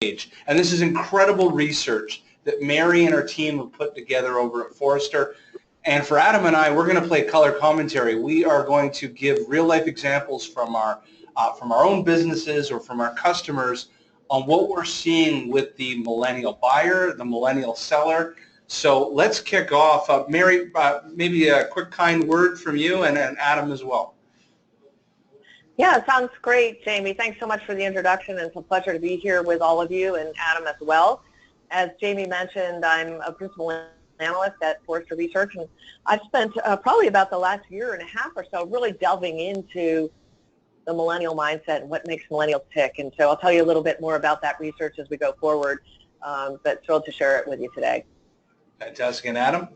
And this is incredible research that Mary and her team have put together over at Forrester. And for Adam and I, we're going to play color commentary. We are going to give real-life examples from our own businesses or from our customers on what we're seeing with the millennial buyer, the millennial seller. So let's kick off. Mary, maybe a quick kind word from you and Adam as well. Yeah, it sounds great, Jamie. Thanks so much for the introduction, and it's a pleasure to be here with all of you and Adam as well. As Jamie mentioned, I'm a principal analyst at Forrester Research, and I've spent probably about the last year and a half or so really delving into the millennial mindset and what makes millennials tick. And so I'll tell you a little bit more about that research as we go forward, but thrilled to share it with you today. Fantastic. And Adam?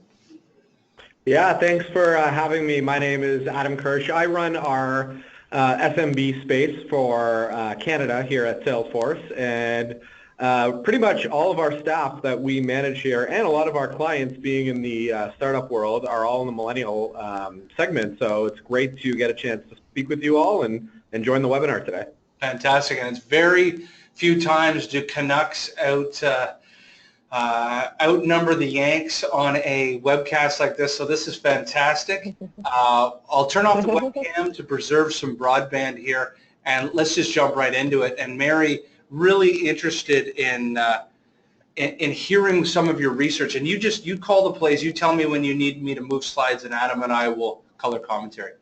Yeah, thanks for having me. My name is Adam Kirsh. I run our SMB space for Canada here at Salesforce, and pretty much all of our staff that we manage here and a lot of our clients being in the startup world are all in the millennial segment, so it's great to get a chance to speak with you all and join the webinar today. Fantastic, and it's very few times do Canucks outnumber the Yanks on a webcast like this, so this is fantastic. I'll turn off the webcam to preserve some broadband here, and let's just jump right into it. And Mary, really interested in hearing some of your research, and you call the plays. You tell me when you need me to move slides, and Adam and I will color commentary.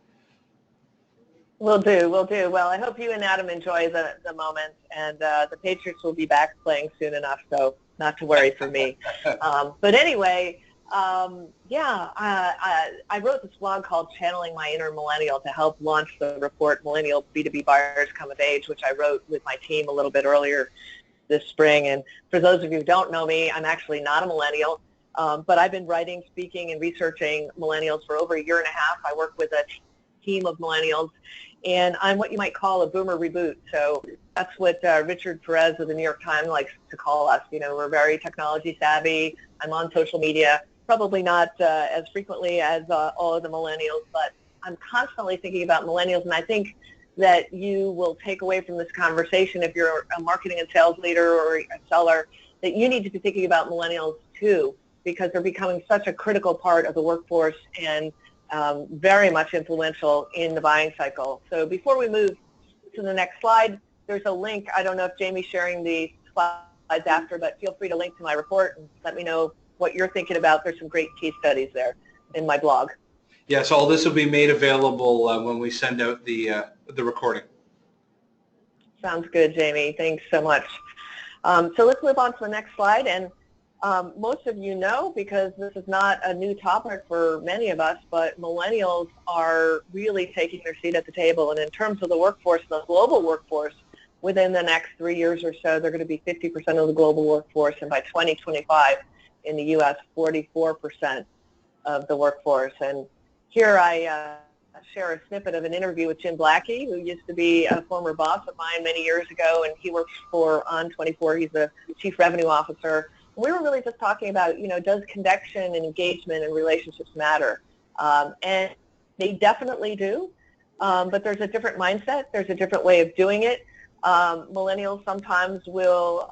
Will do. Well, I hope you and Adam enjoy the moment, and the Patriots will be back playing soon enough, so not to worry for me. But anyway, yeah, I wrote this blog called Channeling My Inner Millennial to help launch the report Millennial B2B Buyers Come of Age, which I wrote with my team a little bit earlier this spring. And for those of you who don't know me, I'm actually not a millennial, but I've been writing, speaking, and researching millennials for over a year and a half. I work with a team of millennials, and I'm what you might call a boomer reboot. So that's what Richard Perez of the New York Times likes to call us. You know, we're very technology savvy. I'm on social media, probably not as frequently as all of the millennials, but I'm constantly thinking about millennials, and I think that you will take away from this conversation, if you're a marketing and sales leader or a seller, that you need to be thinking about millennials too, because they're becoming such a critical part of the workforce and very much influential in the buying cycle. So before we move to the next slide, there's a link. I don't know if Jamie's sharing the slides after, but feel free to link to my report and let me know what you're thinking about. There's some great case studies there in my blog. Yes, all this will be made available when we send out the recording. Sounds good, Jamie. Thanks so much. So let's move on to the next slide. And most of you know, because this is not a new topic for many of us, but millennials are really taking their seat at the table. And in terms of the workforce, the global workforce, within the next 3 years or so, they're going to be 50% of the global workforce. And by 2025, in the U.S., 44% of the workforce. And here I share a snippet of an interview with Jim Blackie, who used to be a former boss of mine many years ago, and he works for On24. He's the Chief Revenue Officer. We were really just talking about, you know, does connection and engagement and relationships matter? And they definitely do, but there's a different mindset. There's a different way of doing it. Millennials sometimes will,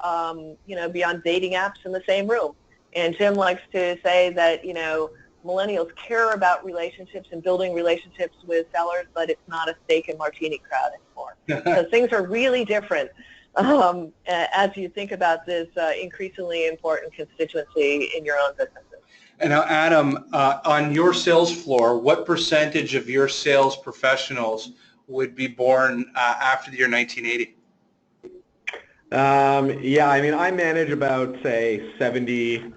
you know, be on dating apps in the same room. And Jim likes to say that, you know, millennials care about relationships and building relationships with sellers, but it's not a steak and martini crowd anymore. So things are really different as you think about this increasingly important constituency in your own businesses. And now, Adam, on your sales floor, what percentage of your sales professionals would be born after the year 1980? Yeah, I mean, I manage about, say, 70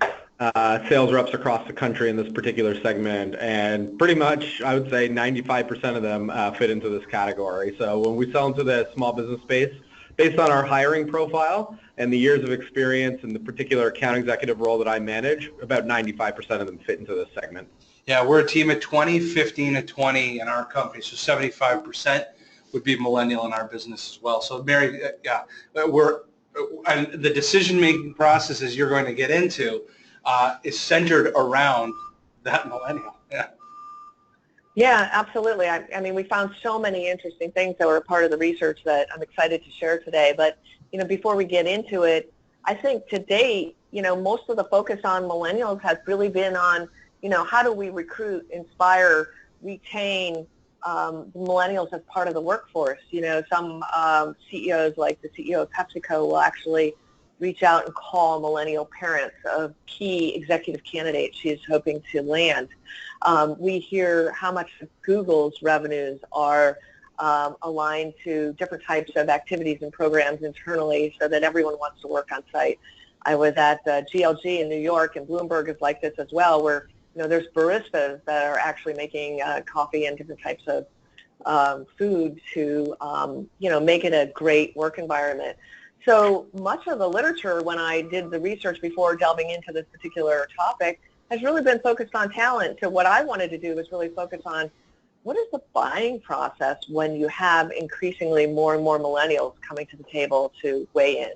sales reps across the country in this particular segment, and pretty much, I would say 95% of them fit into this category. So when we sell into the small business space, based on our hiring profile and the years of experience in the particular account executive role that I manage, about 95% of them fit into this segment. Yeah, we're a team of 20, 15 to 20 in our company, so 75% would be millennial in our business as well. So, Mary, yeah, and the decision-making processes you're going to get into is centered around that millennial. Yeah. Yeah, absolutely. I mean, we found so many interesting things that were a part of the research that I'm excited to share today. But, you know, before we get into it, I think to date, most of the focus on millennials has really been on, how do we recruit, inspire, retain millennials as part of the workforce. Some CEOs, like the CEO of PepsiCo, will actually reach out and call millennial parents of key executive candidates she's hoping to land. We hear how much of Google's revenues are aligned to different types of activities and programs internally so that everyone wants to work on site. I was at GLG in New York, and Bloomberg is like this as well, where there's baristas that are actually making coffee and different types of food to make it a great work environment. So much of the literature, when I did the research before delving into this particular topic, has really been focused on talent. So what I wanted to do was really focus on what is the buying process when you have increasingly more and more millennials coming to the table to weigh in.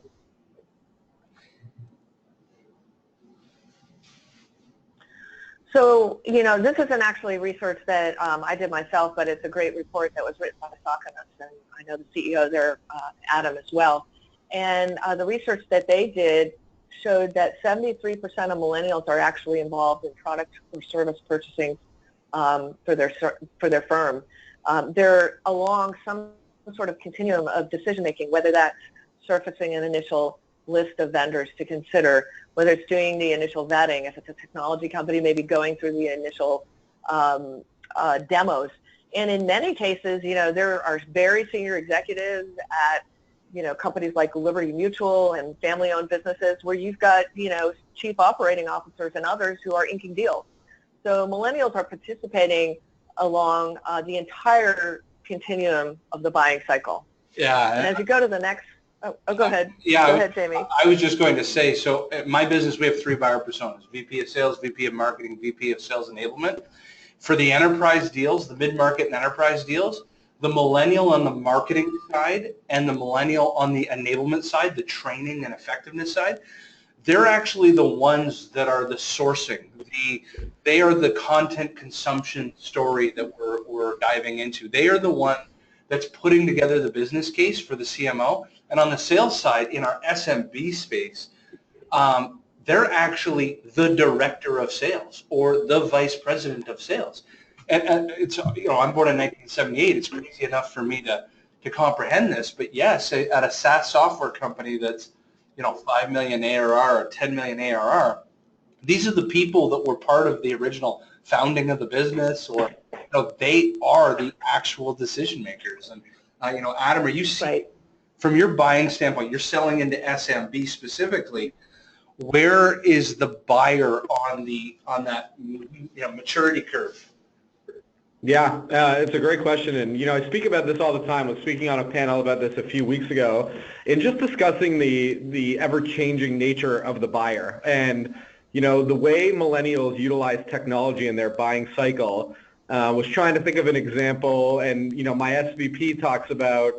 So, this isn't actually research that I did myself, but it's a great report that was written by Socrates, and I know the CEO there, Adam, as well. And the research that they did showed that 73% of millennials are actually involved in product or service purchasing for their firm. They're along some sort of continuum of decision-making, whether that's surfacing an initial list of vendors to consider, whether it's doing the initial vetting, if it's a technology company, maybe going through the initial demos. And in many cases, there are very senior executives at companies like Liberty Mutual and family-owned businesses where you've got, chief operating officers and others who are inking deals. So millennials are participating along the entire continuum of the buying cycle. Yeah. And as you go to the next, go ahead. Yeah. Go ahead, Jamie. I was just going to say, so at my business, we have 3 buyer personas: VP of Sales, VP of Marketing, VP of Sales Enablement. For the enterprise deals, the mid-market and enterprise deals, the millennial on the marketing side and the millennial on the enablement side, the training and effectiveness side, they're actually the ones that are the sourcing. They are the content consumption story that we're diving into. They are the one that's putting together the business case for the CMO. And on the sales side, in our SMB space, they're actually the director of sales or the vice president of sales. And it's, I'm born in 1978. It's crazy enough for me to comprehend this. But yes, at a SaaS software company that's, 5 million ARR or 10 million ARR, these are the people that were part of the original founding of the business, or, they are the actual decision makers. And, Adam, are you seeing, right, from your buying standpoint, you're selling into SMB specifically, where is the buyer on that maturity curve? Yeah, it's a great question, and I speak about this all the time. I was speaking on a panel about this a few weeks ago, and just discussing the ever-changing nature of the buyer, and the way millennials utilize technology in their buying cycle. Was trying to think of an example, and my SVP talks about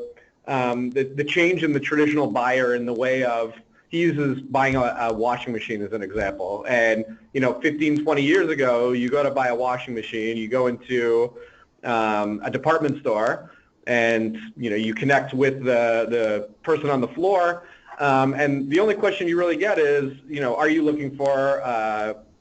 the change in the traditional buyer in the way of, he uses buying a washing machine as an example. And, 15, 20 years ago, you go to buy a washing machine, you go into a department store, and, you connect with the person on the floor, and the only question you really get is, are you looking for,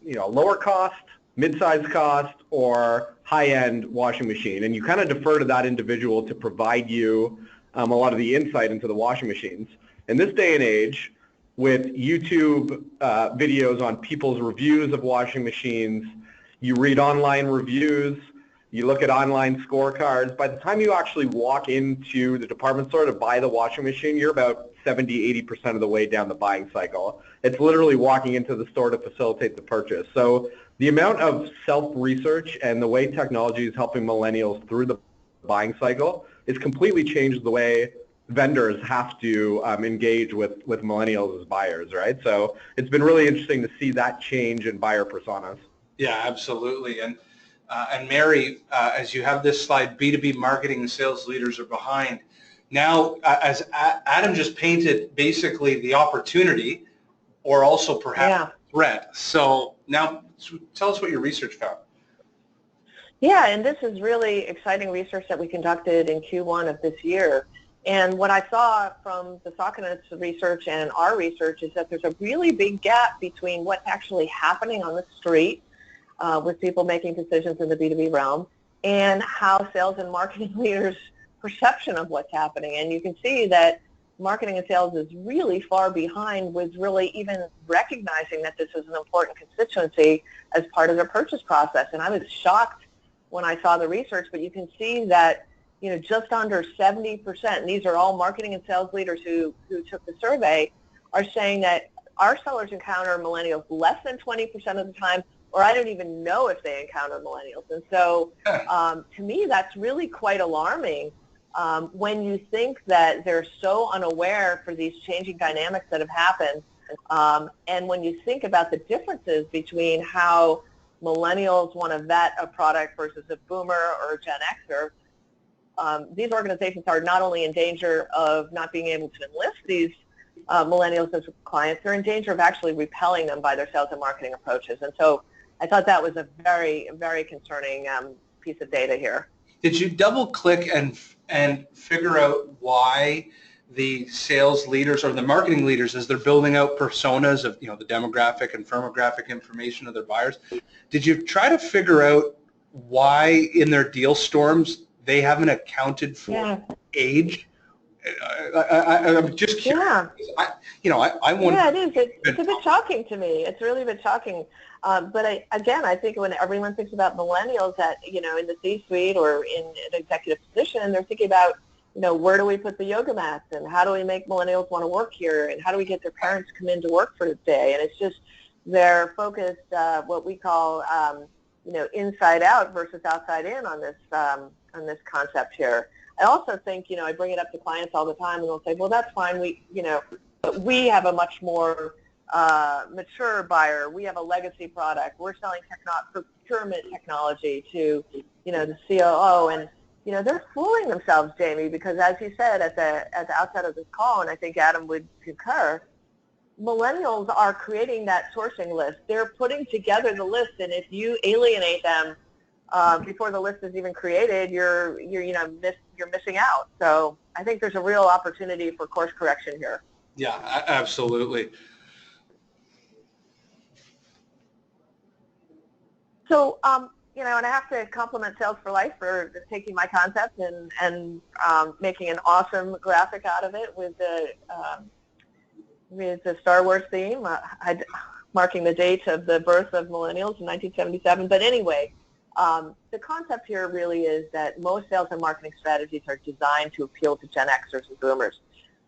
lower cost, mid-sized cost, or high-end washing machine? And you kind of defer to that individual to provide you a lot of the insight into the washing machines. In this day and age, with YouTube videos on people's reviews of washing machines, you read online reviews, you look at online scorecards. By the time you actually walk into the department store to buy the washing machine, you're about 70, 80% of the way down the buying cycle. It's literally walking into the store to facilitate the purchase. So the amount of self-research and the way technology is helping millennials through the buying cycle is completely changed the way vendors have to engage with millennials as buyers, right? So it's been really interesting to see that change in buyer personas. Yeah, absolutely. And Mary, as you have this slide, B2B marketing and sales leaders are behind. Now, as Adam just painted basically the opportunity, or also perhaps the threat. So now tell us what your research found. Yeah, and this is really exciting research that we conducted in Q1 of this year. And what I saw from the Saucon's research and our research is that there's a really big gap between what's actually happening on the street with people making decisions in the B2B realm and how sales and marketing leaders' perception of what's happening. And you can see that marketing and sales is really far behind with really even recognizing that this is an important constituency as part of their purchase process. And I was shocked when I saw the research, but you can see that just under 70%, and these are all marketing and sales leaders who took the survey, are saying that our sellers encounter millennials less than 20% of the time, or I don't even know if they encounter millennials. And so to me, that's really quite alarming when you think that they're so unaware for these changing dynamics that have happened. And when you think about the differences between how millennials want to vet a product versus a boomer or a Gen Xer, these organizations are not only in danger of not being able to enlist these millennials as clients, they're in danger of actually repelling them by their sales and marketing approaches. And so I thought that was a very, very concerning piece of data here. Did you double click and figure out why the sales leaders or the marketing leaders, as they're building out personas of the demographic and firmographic information of their buyers, did you try to figure out why in their deal storms they haven't accounted for age? I'm just curious. Yeah. I wonder. Yeah, it is. It's a bit shocking to me. It's really a bit shocking. But I think when everyone thinks about millennials in the C-suite or in an executive position, they're thinking about, where do we put the yoga mats and how do we make millennials want to work here and how do we get their parents to come in to work for the day? And it's just they're focused what we call, inside out versus outside in on this concept here. I also think, I bring it up to clients all the time and they'll say, well, that's fine. But we have a much more mature buyer. We have a legacy product. We're selling procurement technology to, the COO. And, they're fooling themselves, Jamie, because as you said at the outset of this call, and I think Adam would concur, millennials are creating that sourcing list. They're putting together the list, and if you alienate them before the list is even created, you're missing out. So I think there's a real opportunity for course correction here. Yeah, absolutely. So, and I have to compliment Sales for Life for taking my concept and making an awesome graphic out of it with the Star Wars theme, marking the date of the birth of millennials in 1977. But anyway, the concept here really is that most sales and marketing strategies are designed to appeal to Gen Xers and Boomers.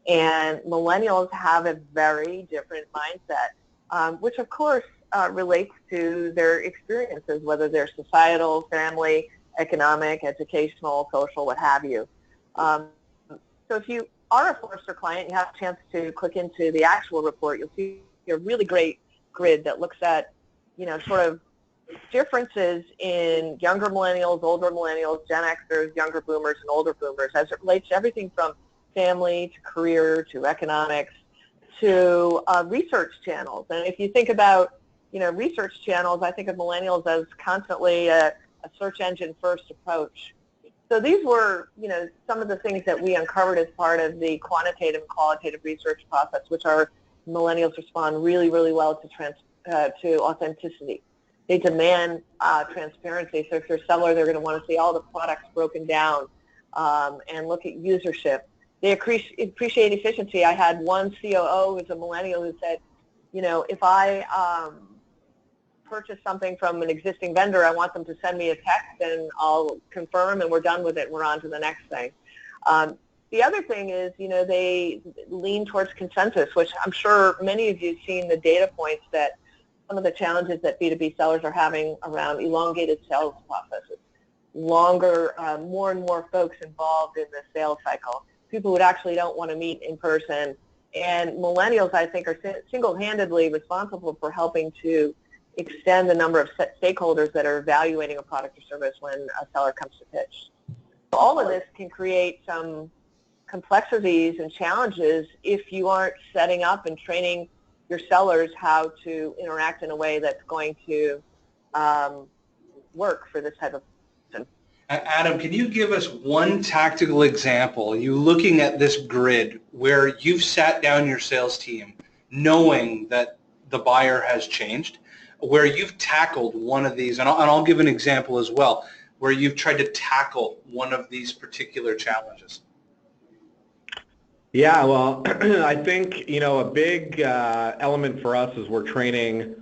And millennials have a very different mindset, which of course relates to their experiences, whether they're societal, family, economic, educational, social, what have you. So if you are a Forrester client, you have a chance to click into the actual report. You'll see a really great grid that looks at, sort of differences in younger millennials, older millennials, Gen Xers, younger boomers, and older boomers as it relates to everything from family to career to economics to research channels. And if you think about, research channels, I think of millennials as constantly a search engine first approach. So these were, some of the things that we uncovered as part of the quantitative and qualitative research process, which our millennials respond really, really well to authenticity. They demand transparency. So if you're a seller, they're going to want to see all the products broken down and look at usership. They appreciate efficiency. I had one COO who's a millennial who said, if I purchase something from an existing vendor, I want them to send me a text and I'll confirm and we're done with it. We're on to the next thing. The other thing is, they lean towards consensus, which I'm sure many of you have seen the data points that some of the challenges that B2B sellers are having around elongated sales processes, longer, more and more folks involved in the sales cycle, people who actually don't want to meet in person. And millennials, I think, are single-handedly responsible for helping to extend the number of stakeholders that are evaluating a product or service when a seller comes to pitch. All of this can create some complexities and challenges if you aren't setting up and training your sellers how to interact in a way that's going to work for this type of person. Adam, can you give us one tactical example, you looking at this grid where you've sat down your sales team knowing that the buyer has changed, where you've tackled one of these, and I'll give an example as well, where you've tried to tackle one of these particular challenges? Yeah, well, I think, a big element for us is we're training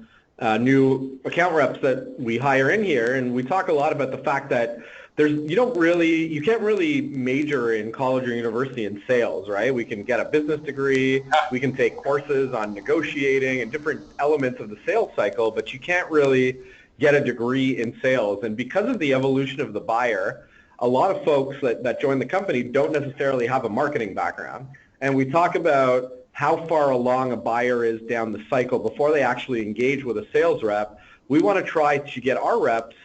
new account reps that we hire in here, and we talk a lot about the fact that you can't really major in college or university in sales, right? We can get a business degree, we can take courses on negotiating and different elements of the sales cycle, but you can't really get a degree in sales. And because of the evolution of the buyer, a lot of folks that join the company don't necessarily have a marketing background. And we talk about how far along a buyer is down the cycle before they actually engage with a sales rep. We want to try to get our reps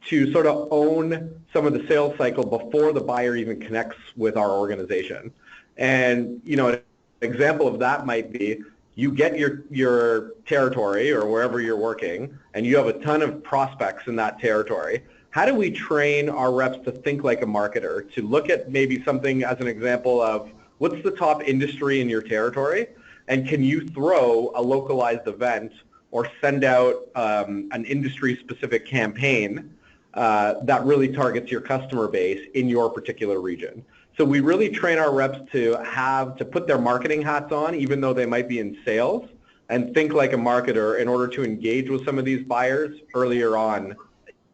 to sort of own some of the sales cycle before the buyer even connects with our organization. And, an example of that might be you get your territory or wherever you're working, and you have a ton of prospects in that territory. How do we train our reps to think like a marketer, to look at maybe something as an example of what's the top industry in your territory, and can you throw a localized event or send out an industry-specific campaign that really targets your customer base in your particular region? So we really train our reps to put their marketing hats on, even though they might be in sales, and think like a marketer in order to engage with some of these buyers earlier on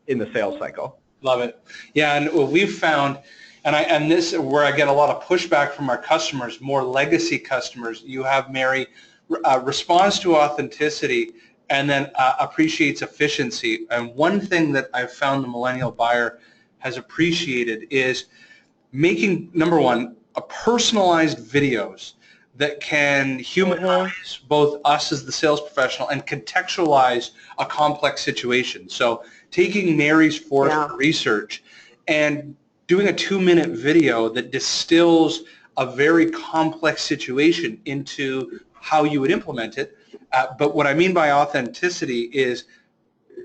in the sales cycle. Love it. Yeah, and what we've found, and this is where I get a lot of pushback from our customers, more legacy customers. You have Mary responds to authenticity and then appreciates efficiency. And one thing that I've found the millennial buyer has appreciated is making, number one, a personalized videos that can humanize both us as the sales professional and contextualize a complex situation. So taking Mary's Forrester research and doing a 2-minute video that distills a very complex situation into how you would implement it. But what I mean by authenticity is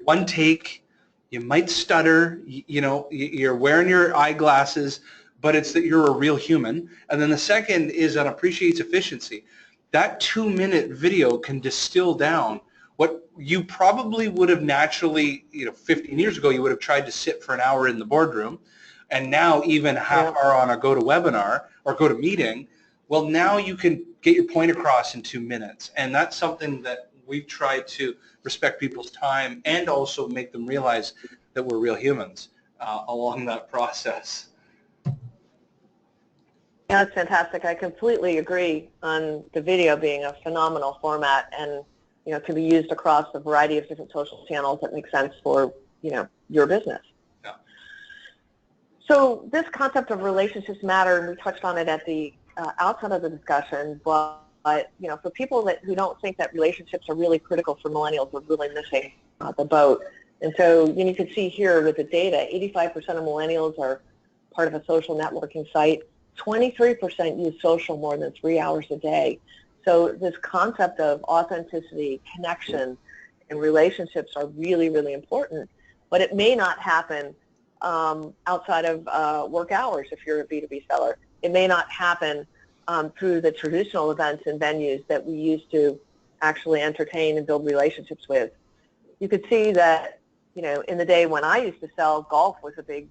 one take, you might stutter, you're wearing your eyeglasses, but it's that you're a real human. And then the second is on appreciates efficiency. That 2-minute video can distill down what you probably would have naturally, 15 years ago, you would have tried to sit for an hour in the boardroom, and now even half hour on a GoToWebinar or GoToMeeting. Well, now you can get your point across in 2 minutes, and that's something that we've tried to respect people's time and also make them realize that we're real humans along that process. Yeah, that's fantastic. I completely agree on the video being a phenomenal format, and can be used across a variety of different social channels that make sense for your business. Yeah. So this concept of relationships matter, and we touched on it at the outset of the discussion, but for people who don't think that relationships are really critical for millennials, we're really missing the boat. And so you can see here with the data, 85% of millennials are part of a social networking site. 23% use social more than 3 hours a day. So this concept of authenticity, connection, and relationships are really, really important, but it may not happen outside of work hours if you're a B2B seller. It may not happen through the traditional events and venues that we used to actually entertain and build relationships with. You could see that, in the day when I used to sell, golf was a big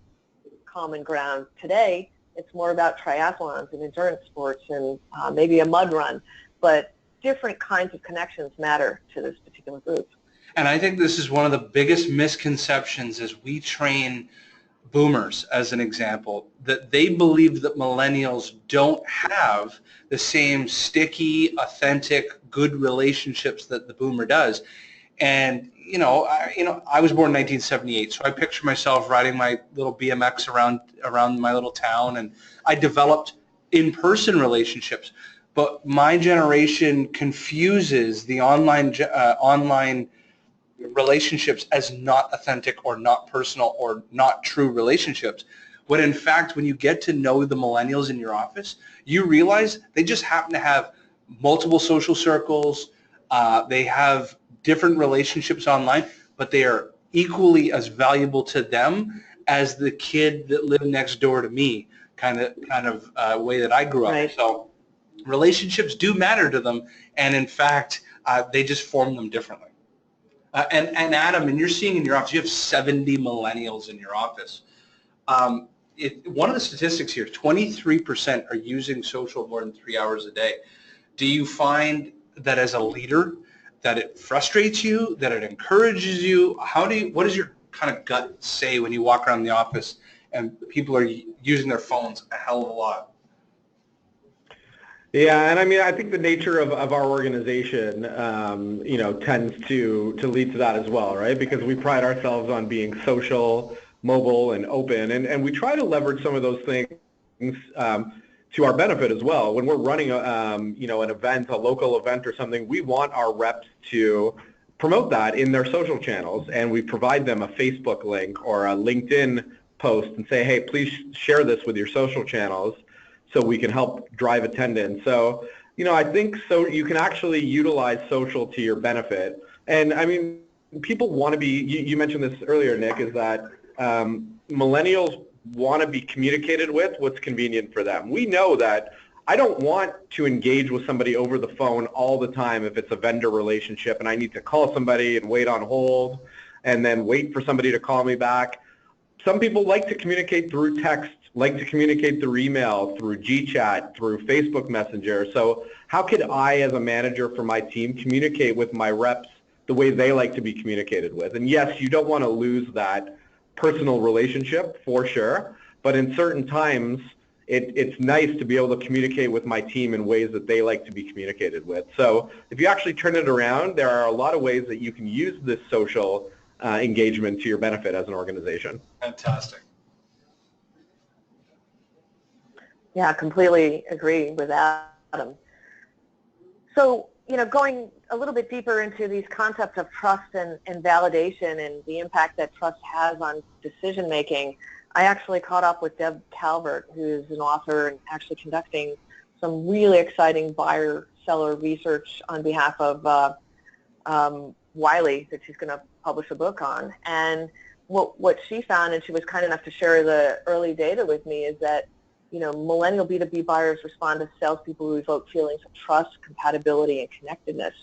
common ground. Today, it's more about triathlons and endurance sports and maybe a mud run, but different kinds of connections matter to this particular group. And I think this is one of the biggest misconceptions as we train boomers, as an example, that they believe that millennials don't have the same sticky, authentic, good relationships that the boomer does. And I was born in 1978, so I picture myself riding my little BMX around my little town, and I developed in-person relationships. But my generation confuses the online relationships as not authentic or not personal or not true relationships. When in fact, when you get to know the millennials in your office, you realize they just happen to have multiple social circles. They have different relationships online, but they are equally as valuable to them as the kid that lived next door to me, kind of way that I grew up. Right. So relationships do matter to them, and in fact, they just form them differently. And Adam, and you're seeing in your office, you have 70 millennials in your office. One of the statistics here, 23% are using social more than 3 hours a day. Do you find that as a leader, that it frustrates you, that it encourages you? What does your kind of gut say when you walk around the office and people are using their phones a hell of a lot? Yeah, and I mean, I think the nature of our organization, tends to lead to that as well, right? Because we pride ourselves on being social, mobile, and open, and we try to leverage some of those things to our benefit as well. When we're running, an event, a local event or something, we want our reps to promote that in their social channels, and we provide them a Facebook link or a LinkedIn post and say, hey, please share this with your social channels, so we can help drive attendance. So, I think so you can actually utilize social to your benefit. And I mean, people want to be, you mentioned this earlier, Nick, is that millennials want to be communicated with what's convenient for them. We know that I don't want to engage with somebody over the phone all the time if it's a vendor relationship and I need to call somebody and wait on hold and then wait for somebody to call me back. Some people like to communicate through text, like to communicate through email, through GChat, through Facebook Messenger. So how could I, as a manager for my team, communicate with my reps the way they like to be communicated with? And yes, you don't want to lose that personal relationship for sure, but in certain times, it's nice to be able to communicate with my team in ways that they like to be communicated with. So if you actually turn it around, there are a lot of ways that you can use this social engagement to your benefit as an organization. Fantastic. Yeah, completely agree with Adam. So, going a little bit deeper into these concepts of trust and validation and the impact that trust has on decision making, I actually caught up with Deb Calvert, who's an author and actually conducting some really exciting buyer-seller research on behalf of Wiley that she's going to publish a book on. And what she found, and she was kind enough to share the early data with me, is that millennial B2B buyers respond to salespeople who evoke feelings of trust, compatibility, and connectedness.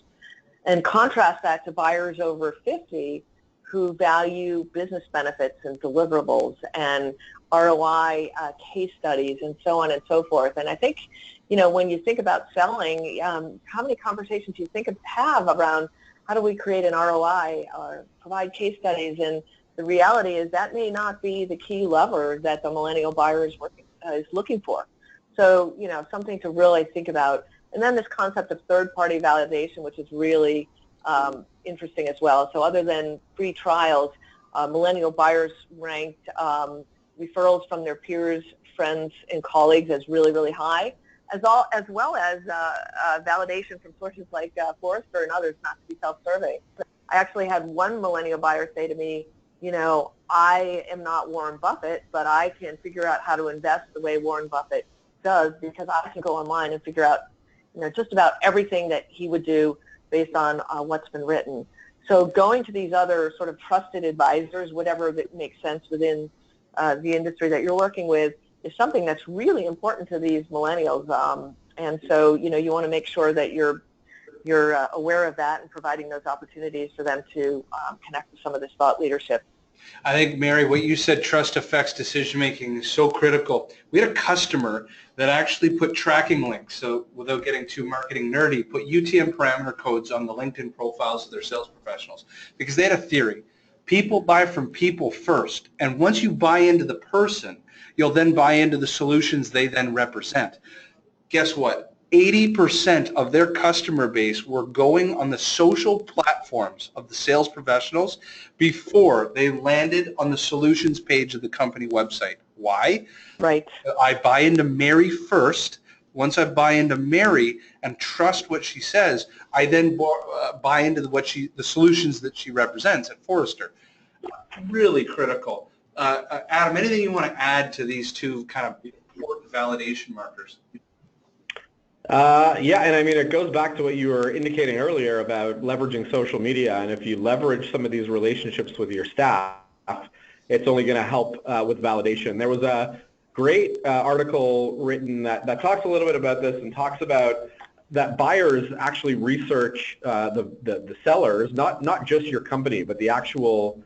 And contrast that to buyers over 50 who value business benefits and deliverables and ROI case studies and so on and so forth. And I think, when you think about selling, how many conversations do you have around how do we create an ROI or provide case studies? And the reality is that may not be the key lever that the millennial buyer is looking for. So, something to really think about. And then this concept of third-party validation, which is really interesting as well. So other than free trials, millennial buyers ranked referrals from their peers, friends, and colleagues as really, really high, as well as validation from sources like Forrester and others, not to be self-serving. I actually had one millennial buyer say to me, I am not Warren Buffett, but I can figure out how to invest the way Warren Buffett does because I can go online and figure out, just about everything that he would do based on what's been written. So going to these other sort of trusted advisors, whatever that makes sense within the industry that you're working with, is something that's really important to these millennials. And so, you want to make sure that you're aware of that and providing those opportunities for them to connect with some of this thought leadership. I think, Mary, what you said, trust affects decision-making, is so critical. We had a customer that actually put tracking links, so without getting too marketing nerdy, put UTM parameter codes on the LinkedIn profiles of their sales professionals because they had a theory. People buy from people first, and once you buy into the person, you'll then buy into the solutions they then represent. Guess what? 80% of their customer base were going on the social platforms of the sales professionals before they landed on the solutions page of the company website. Why? Right. I buy into Mary first. Once I buy into Mary and trust what she says, I then buy into the solutions that she represents at Forrester. Really critical. Adam, anything you want to add to these two kind of important validation markers? Yeah, and I mean, it goes back to what you were indicating earlier about leveraging social media. And if you leverage some of these relationships with your staff, it's only going to help with validation. There was a great article written that talks a little bit about this and talks about that buyers actually research the sellers, not just your company, but the actual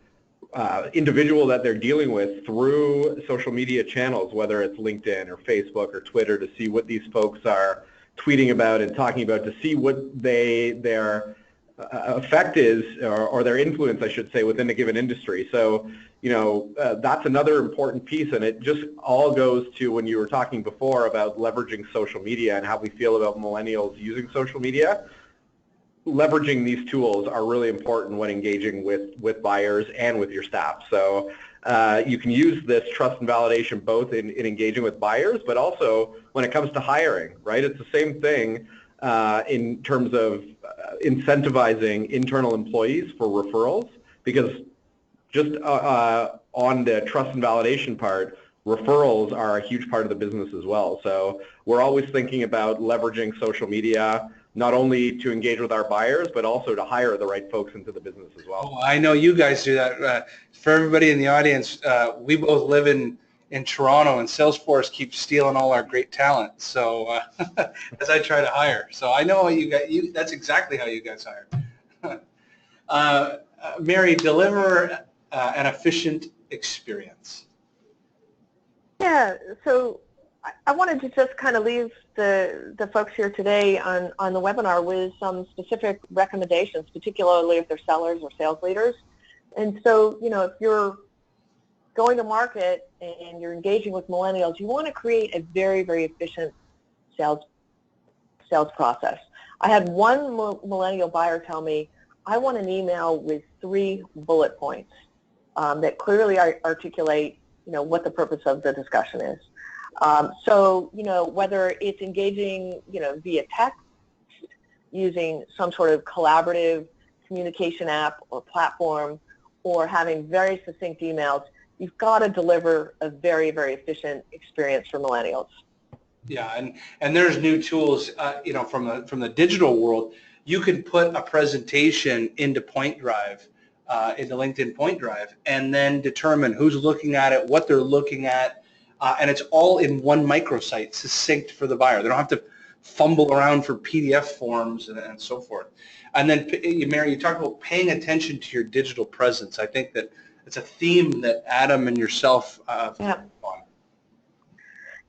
individual that they're dealing with through social media channels, whether it's LinkedIn or Facebook or Twitter, to see what these folks are tweeting about and talking about, to see what their effect is, or their influence, I should say, within a given industry. So, that's another important piece, and it just all goes to when you were talking before about leveraging social media and how we feel about millennials using social media. Leveraging these tools are really important when engaging with buyers and with your staff. So you can use this trust and validation both in engaging with buyers, but also when it comes to hiring, right? It's the same thing in terms of incentivizing internal employees for referrals, because just on the trust and validation part, referrals are a huge part of the business as well. So we're always thinking about leveraging social media, not only to engage with our buyers, but also to hire the right folks into the business as well. Oh, I know you guys do that. For everybody in the audience, we both live in Toronto, and Salesforce keeps stealing all our great talent. So as I try to hire, so I know how you guys. That's exactly how you guys hire. Mary, deliver an efficient experience. Yeah, so I wanted to just kind of leave the folks here today on the webinar with some specific recommendations, particularly if they're sellers or sales leaders. And so, if you're going to market and you're engaging with millennials, you want to create a very, very efficient sales process. I had one millennial buyer tell me, I want an email with 3 bullet points that clearly articulate, what the purpose of the discussion is. So, whether it's engaging, via text, using some sort of collaborative communication app or platform, or having very succinct emails, you've got to deliver a very, very efficient experience for millennials. Yeah, and there's new tools, from the digital world. You can put a presentation into Point Drive, into LinkedIn Point Drive, and then determine who's looking at it, what they're looking at, and it's all in one microsite, succinct for the buyer. They don't have to fumble around for PDF forms and so forth. And then, Mary, you talked about paying attention to your digital presence. I think that it's a theme that Adam and yourself yeah. on.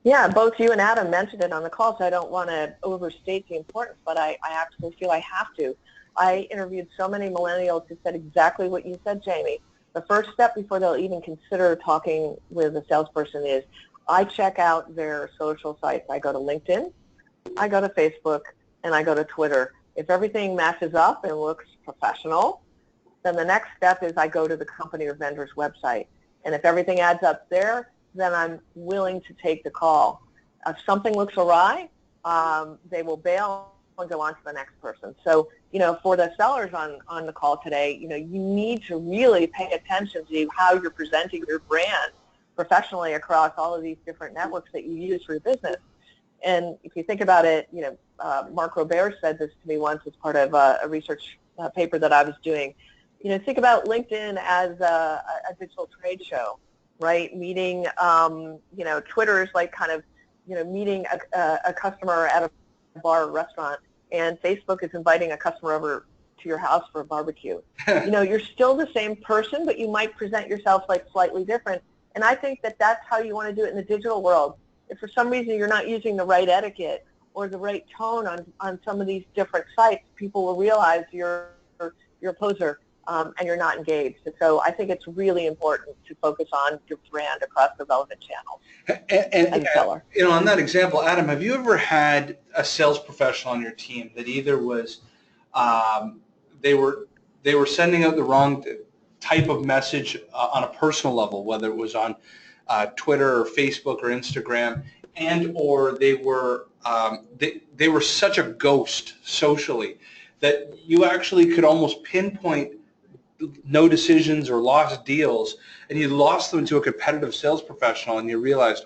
Yeah, both you and Adam mentioned it on the call, so I don't want to overstate the importance, but I actually feel I have to. I interviewed so many millennials who said exactly what you said, Jamie. The first step before they'll even consider talking with a salesperson is I check out their social sites. I go to LinkedIn, I go to Facebook, and I go to Twitter. If everything matches up and looks professional, then the next step is I go to the company or vendor's website. And if everything adds up there, then I'm willing to take the call. If something looks awry, they will bail and go on to the next person. So, for the sellers on the call today, you need to really pay attention to how you're presenting your brand professionally across all of these different networks that you use for your business. And if you think about it, Mark Robert said this to me once as part of a research paper that I was doing. Think about LinkedIn as a digital trade show, right? Meeting, Twitter is like kind of, meeting a customer at a bar or restaurant, and Facebook is inviting a customer over to your house for a barbecue. You're still the same person, but you might present yourself like slightly different. And I think that that's how you want to do it in the digital world. If for some reason you're not using the right etiquette or the right tone on some of these different sites, people will realize you're a poser and you're not engaged. And so I think it's really important to focus on your brand across the relevant channels. And seller. On that example, Adam, have you ever had a sales professional on your team that either was they were sending out the wrong type of message on a personal level, whether it was on Twitter or Facebook or Instagram, and or they were such a ghost socially that you actually could almost pinpoint no decisions or lost deals, and you lost them to a competitive sales professional, and you realized,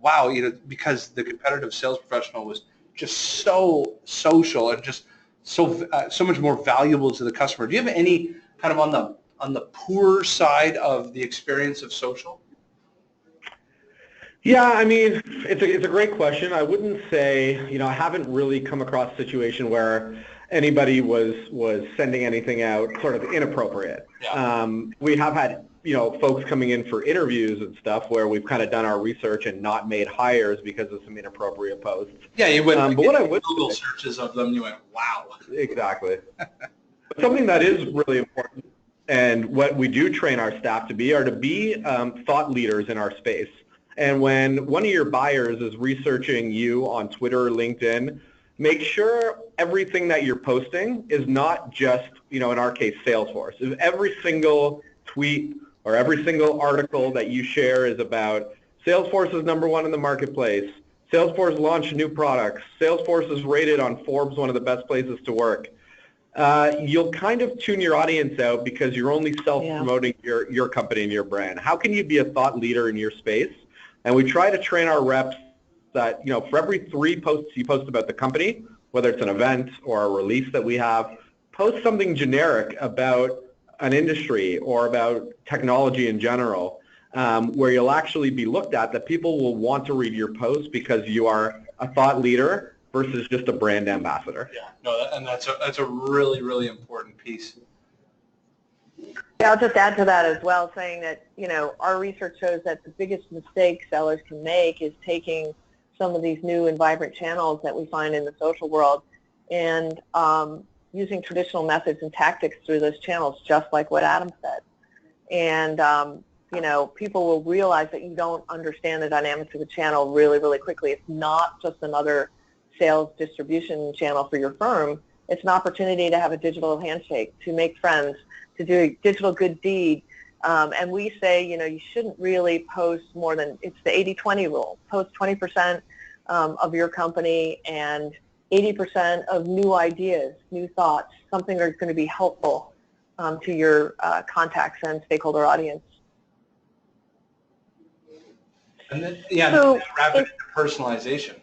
wow, because the competitive sales professional was just so social and just so much more valuable to the customer. Do you have any kind of on on the poor side of the experience of social? Yeah, I mean, it's a great question. I wouldn't say, I haven't really come across a situation where anybody was sending anything out sort of inappropriate. Yeah. We have had, folks coming in for interviews and stuff where we've kind of done our research and not made hires because of some inappropriate posts. Yeah, you went but what I would Google say, searches of them, you went, wow. Exactly. But something that is really important, and what we do train our staff to be, are to be thought leaders in our space. And when one of your buyers is researching you on Twitter or LinkedIn, make sure everything that you're posting is not just, in our case, Salesforce. If every single tweet or every single article that you share is about Salesforce is #1 in the marketplace, Salesforce launched new products, Salesforce is rated on Forbes one of the best places to work, you'll kind of tune your audience out because you're only self-promoting your company and your brand. How can you be a thought leader in your space? And we try to train our reps that, for every 3 posts you post about the company, whether it's an event or a release that we have, post something generic about an industry or about technology in general, where you'll actually be looked at, that people will want to read your posts because you are a thought leader versus just a brand ambassador. Yeah, no, and that's a really, really important piece. Yeah, I'll just add to that as well, saying that, our research shows that the biggest mistake sellers can make is taking some of these new and vibrant channels that we find in the social world and using traditional methods and tactics through those channels, just like what Adam said. And, people will realize that you don't understand the dynamics of the channel really, really quickly. It's not just another sales distribution channel for your firm. It's an opportunity to have a digital handshake, to make friends, to do a digital good deed. And we say, you shouldn't really post more than, it's the 80-20 rule. Post 20% of your company and 80% of new ideas, new thoughts, something that's going to be helpful to your contacts and stakeholder audience. And then, so wrap it into personalization.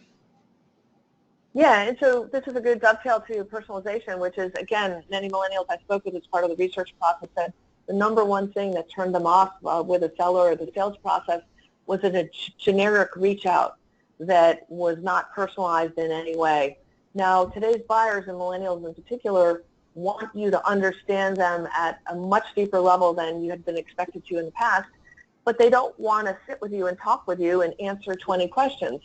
Yeah, and so this is a good dovetail to personalization, which is, again, many millennials I spoke with as part of the research process said the #1 thing that turned them off with a seller or the sales process was a generic reach out that was not personalized in any way. Now, today's buyers, and millennials in particular, want you to understand them at a much deeper level than you had been expected to in the past, but they don't want to sit with you and talk with you and answer 20 questions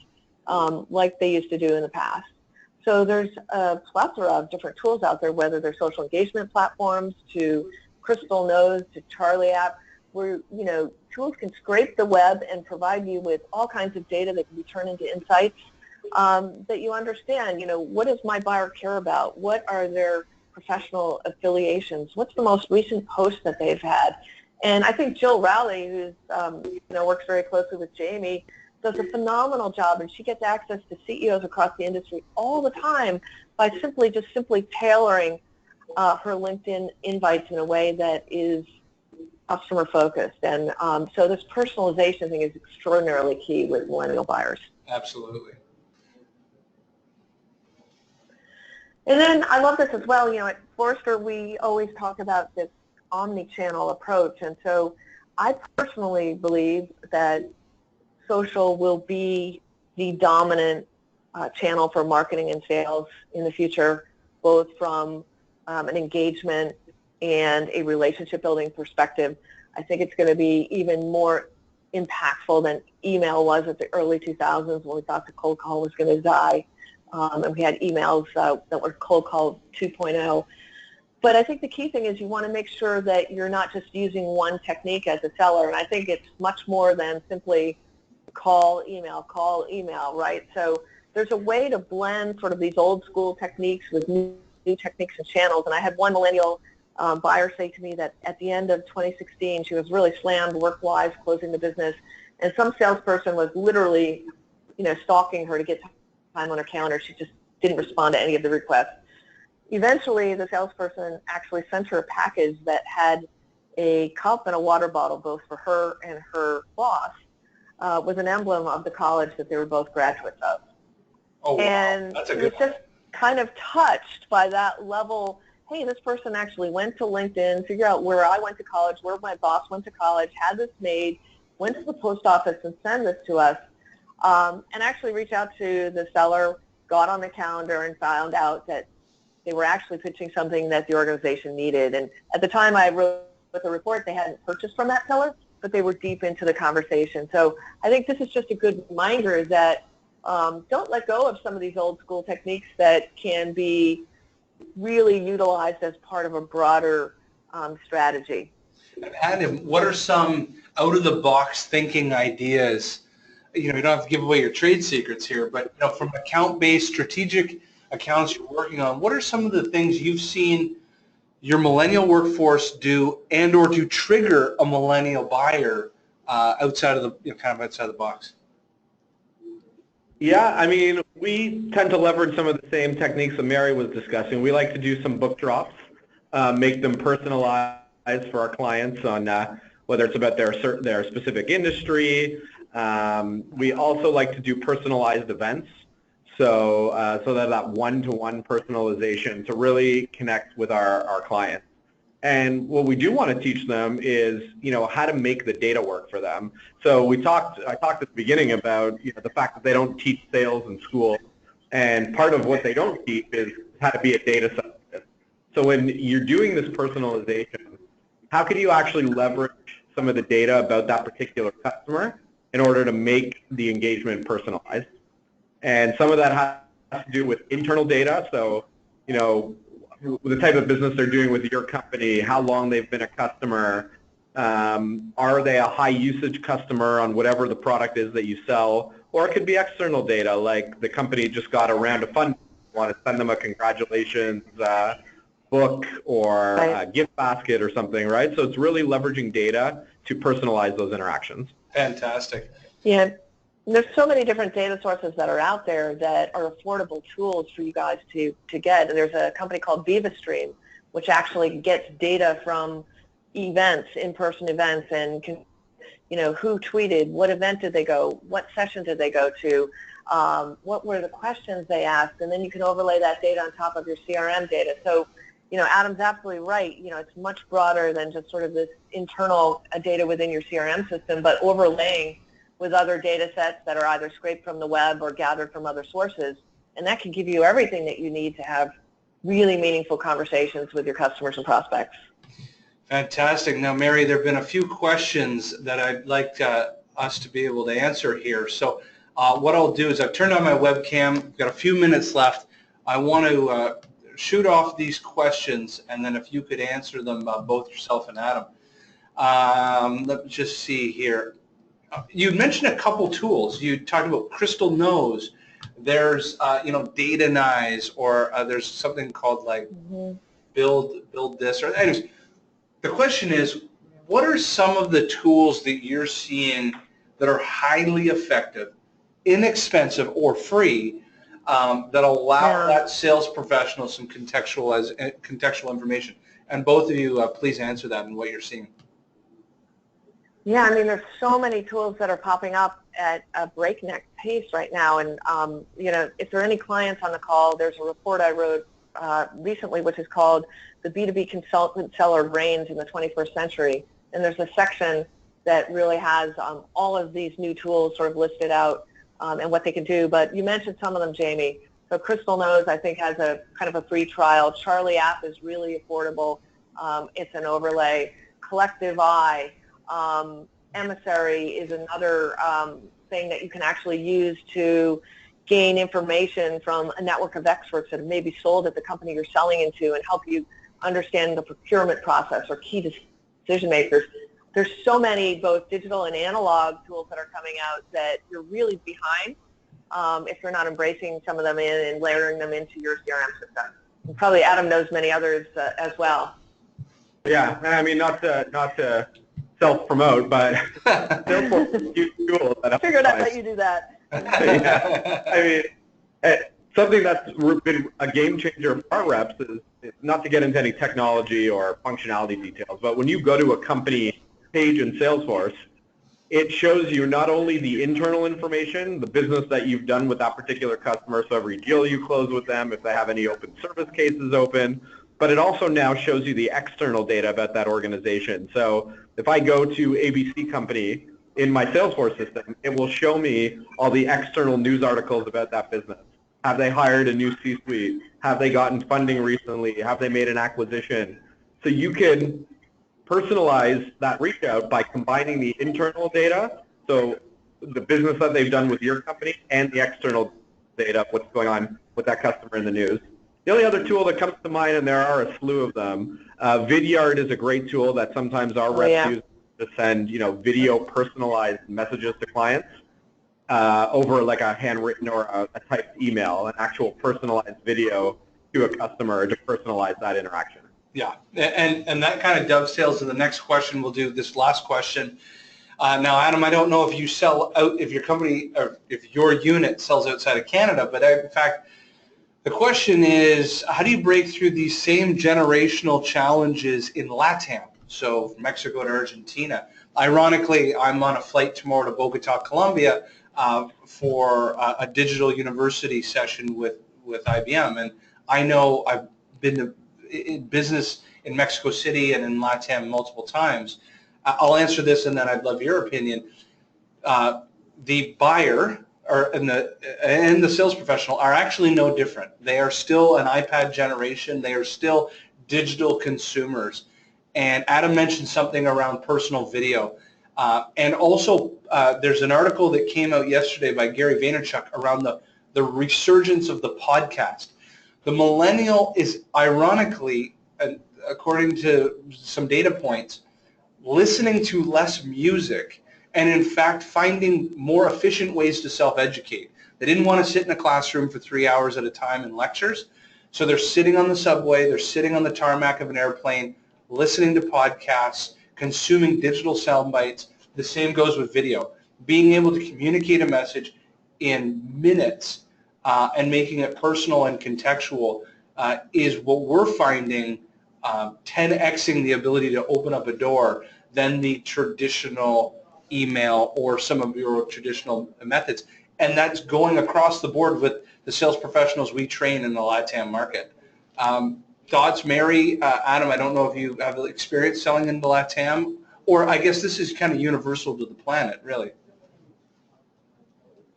like they used to do in the past. So there's a plethora of different tools out there, whether they're social engagement platforms to Crystal Knows to Charlie app, where tools can scrape the web and provide you with all kinds of data that can be turned into insights that you understand. What does my buyer care about? What are their professional affiliations? What's the most recent post that they've had? And I think Jill Rowley, who's works very closely with Jamie, does a phenomenal job, and she gets access to CEOs across the industry all the time by simply tailoring her LinkedIn invites in a way that is customer focused. And so this personalization thing is extraordinarily key with millennial buyers. Absolutely. And then I love this as well. At Forrester, we always talk about this omnichannel approach. And so I personally believe that social will be the dominant channel for marketing and sales in the future, both from an engagement and a relationship building perspective. I think it's going to be even more impactful than email was at the early 2000s when we thought the cold call was going to die. And we had emails that were cold call 2.0. But I think the key thing is you want to make sure that you're not just using one technique as a seller. And I think it's much more than simply call, email, right? So there's a way to blend sort of these old school techniques with new techniques and channels. And I had one millennial buyer say to me that at the end of 2016, she was really slammed work-wise, closing the business, and some salesperson was literally, stalking her to get time on her calendar. She just didn't respond to any of the requests. Eventually, the salesperson actually sent her a package that had a cup and a water bottle, both for her and her boss, with an emblem of the college that they were both graduates of. Oh, wow. And That's a it good was one. just kind of touched by that level. hey, this person actually went to LinkedIn, figure out where I went to college, where my boss went to college, had this made, went to the post office and send this to us, and actually reach out to the seller, got on the calendar and found out that they were actually pitching something that the organization needed. And at the time I wrote the report, they hadn't purchased from that seller, but they were deep into the conversation. So I think this is just a good reminder that don't let go of some of these old school techniques that can be really utilized as part of a broader strategy. Adam, what are some out-of-the-box thinking ideas? You know, you don't have to give away your trade secrets here, but you know, from account-based strategic accounts you're working on, what are some of the things you've seen your millennial workforce do and or to trigger a millennial buyer outside of the, you know, kind of outside the box? Yeah, I mean, we tend to leverage some of the same techniques that Mary was discussing. We like to do some book drops, make them personalized for our clients on whether it's about their specific industry. We also like to do personalized events, so that one-to-one personalization to really connect with our clients. And what we do want to teach them is, you know, how to make the data work for them. So I talked at the beginning about, you know, the fact that they don't teach sales in school, and part of what they don't teach is how to be a data scientist. So when you're doing this personalization, how can you actually leverage some of the data about that particular customer in order to make the engagement personalized? And some of that has to do with internal data. So, you know, the type of business they're doing with your company, how long they've been a customer, are they a high usage customer on whatever the product is that you sell, or it could be external data, like the company just got a round of funding, you want to send them a congratulations book or a gift basket or something, right? So it's really leveraging data to personalize those interactions. Fantastic. Yeah. There's so many different data sources that are out there that are affordable tools for you guys to get. And there's a company called VivaStream, which actually gets data from events, in-person events, and can, you know, who tweeted, what event did they go, what session did they go to, what were the questions they asked, and then you can overlay that data on top of your CRM data. So, you know, Adam's absolutely right. You know, it's much broader than just sort of this internal data within your CRM system, but overlaying with other data sets that are either scraped from the web or gathered from other sources. And that can give you everything that you need to have really meaningful conversations with your customers and prospects. Fantastic. Now, Mary, there have been a few questions that I'd like us to be able to answer here. So what I'll do is I've turned on my webcam. We've got a few minutes left. I want to shoot off these questions, and then if you could answer them, both yourself and Adam. Let me just see here. You mentioned a couple tools. You talked about Crystal Knows. There's, you know, Data Nice, or there's something called like Build This. Or anyways, the question is, what are some of the tools that you're seeing that are highly effective, inexpensive, or free that allow that sales professional some contextual information? And both of you, please answer that and what you're seeing. Yeah, I mean, there's so many tools that are popping up at a breakneck pace right now. And, you know, if there are any clients on the call, there's a report I wrote recently which is called The B2B Consultant Seller Reigns in the 21st Century. And there's a section that really has all of these new tools sort of listed out and what they can do. But you mentioned some of them, Jamie. So Crystal Knows, I think, has a kind of a free trial. Charlie app is really affordable. It's an overlay. Collective Eye. Emissary is another thing that you can actually use to gain information from a network of experts that have maybe sold at the company you're selling into and help you understand the procurement process or key decision makers. There's so many both digital and analog tools that are coming out that you're really behind if you're not embracing some of them in and layering them into your CRM system. And probably Adam knows many others as well. Yeah, I mean, not to self-promote, but Salesforce is a huge tool. I figured I'd let you do that. Yeah, I mean, something that's been a game changer for our reps is not to get into any technology or functionality details, but when you go to a company page in Salesforce, it shows you not only the internal information, the business that you've done with that particular customer, so every deal you close with them, if they have any open service cases open, but it also now shows you the external data about that organization. So if I go to ABC Company in my Salesforce system, it will show me all the external news articles about that business. Have they hired a new C-suite? Have they gotten funding recently? Have they made an acquisition? So you can personalize that reach out by combining the internal data, so the business that they've done with your company, and the external data, what's going on with that customer in the news. The only other tool that comes to mind, and there are a slew of them, Vidyard is a great tool that sometimes our reps use to send, video personalized messages to clients over like a handwritten or a typed email, an actual personalized video to a customer to personalize that interaction. Yeah, and that kind of dovetails to the next question. We'll do this last question. Now, Adam, I don't know if you sell out, if your company or if your unit sells outside of Canada, but in fact, the question is, how do you break through these same generational challenges in LATAM? So from Mexico to Argentina. Ironically, I'm on a flight tomorrow to Bogota, Colombia for a digital university session with IBM, and I know I've been to in business in Mexico City and in LATAM multiple times. I'll answer this and then I'd love your opinion. The buyer and the sales professional are actually no different. They are still an iPad generation. They are still digital consumers. And Adam mentioned something around personal video. And also there's an article that came out yesterday by Gary Vaynerchuk around the resurgence of the podcast. The millennial is ironically, according to some data points, listening to less music and in fact finding more efficient ways to self-educate. They didn't want to sit in a classroom for 3 hours at a time in lectures, so they're sitting on the subway, they're sitting on the tarmac of an airplane, listening to podcasts, consuming digital sound bites. The same goes with video. Being able to communicate a message in minutes and making it personal and contextual is what we're finding 10xing the ability to open up a door than the traditional email or some of your traditional methods. And that's going across the board with the sales professionals we train in the LATAM market. Thoughts, Mary, Adam, I don't know if you have experience selling in the LATAM, or I guess this is kind of universal to the planet, really.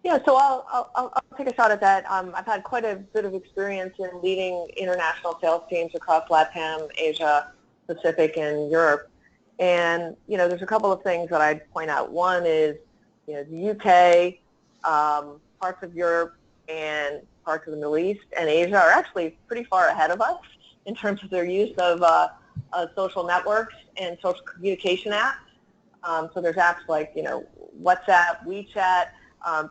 Yeah, so I'll take a shot at that. I've had quite a bit of experience in leading international sales teams across LATAM, Asia, Pacific, and Europe. And, there's a couple of things that I'd point out. One is, the UK, parts of Europe, and parts of the Middle East and Asia are actually pretty far ahead of us in terms of their use of social networks and social communication apps. So there's apps like, WhatsApp, WeChat.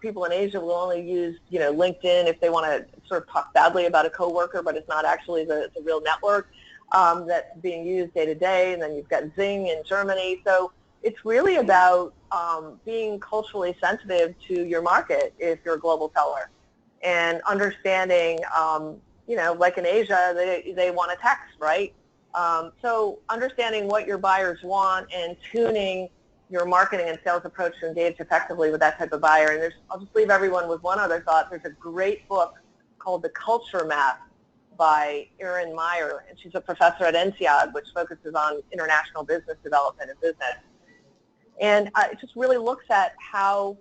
People in Asia will only use, LinkedIn if they want to sort of talk badly about a coworker, but it's not actually the real network that's being used day to day. And then you've got Zing in Germany. So it's really about being culturally sensitive to your market if you're a global seller, and understanding, like in Asia, they want to text, right? So understanding what your buyers want and tuning your marketing and sales approach to engage effectively with that type of buyer. And I'll just leave everyone with one other thought. There's a great book called The Culture Map by Erin Meyer, and she's a professor at INSEAD, which focuses on international business development and business. And it just really looks at how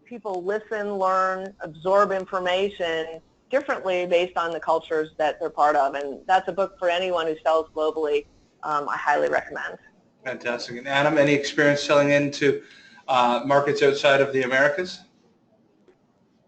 people listen, learn, absorb information differently based on the cultures that they're part of. And that's a book for anyone who sells globally. I highly recommend. Fantastic. And Adam, any experience selling into markets outside of the Americas?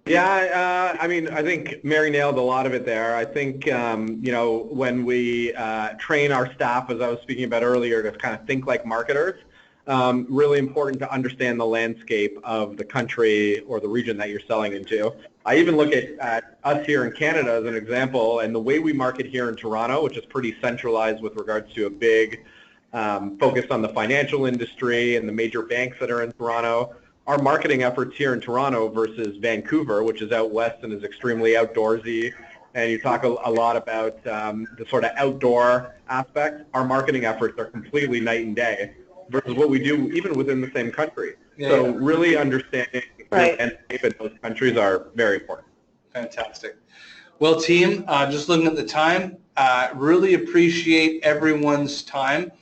Yeah, I think Mary nailed a lot of it there. I think, when we train our staff, as I was speaking about earlier, to kind of think like marketers, really important to understand the landscape of the country or the region that you're selling into. I even look at us here in Canada as an example, and the way we market here in Toronto, which is pretty centralized with regards to a big focus on the financial industry and the major banks that are in Toronto. Our marketing efforts here in Toronto versus Vancouver, which is out west and is extremely outdoorsy, and you talk a lot about the sort of outdoor aspect, our marketing efforts are completely night and day versus what we do even within the same country. Yeah, so really understanding the landscape in those countries are very important. Fantastic. Well, team, just looking at the time, really appreciate everyone's time.